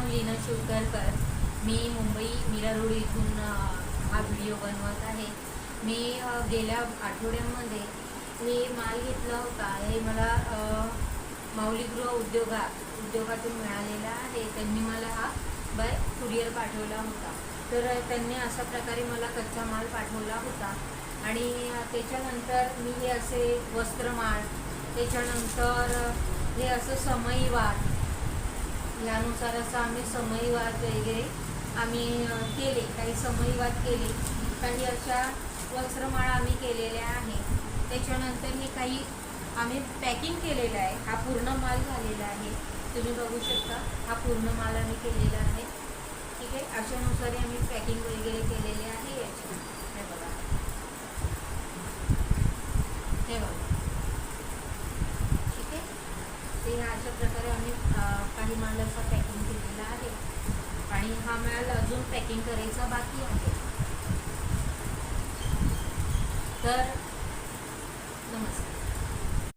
लीना शिवकरकर। मी Mumbai Mira road इथून हा video बनवत आहे। मी गेल्या आठवड्यामध्ये हे माल घेतला होता। हे मला माऊली गृह उद्योगातून मिळालेला आहे। त्यांनी मला हा बाय कुरिअर पाठवला होता। तर त्यांनी अशा प्रकारे मला कच्चा माल पाठवला होता आणि त्याच्यानंतर मी हे असे वस्त्रमाळ, त्याच्यानंतर हे असं समईवाद, यानुसार असं आम्ही समईवाद वगैरे आम्ही केले, काही समईवाद केले, काही अशा वस्त्रमाळा आम्ही केलेल्या आहे। त्याच्यानंतर हे काही आम्ही पॅकिंग केलेलं आहे। हा पूर्ण माल झालेला आहे, तुम्ही बघू शकता। हा पूर्ण माल आम्ही केलेला आहे, ठीक आहे। अशानुसार आम्ही पॅकिंग वगैरे केलेले आहे। याची हे बघा, हे बघा, ठीक आहे। ते अशा प्रकारे आम्ही काही माल असा पॅकिंग केलेला आहे आणि हा माल अजून पॅकिंग करायचा बाकी आहे। तर नमस्कार।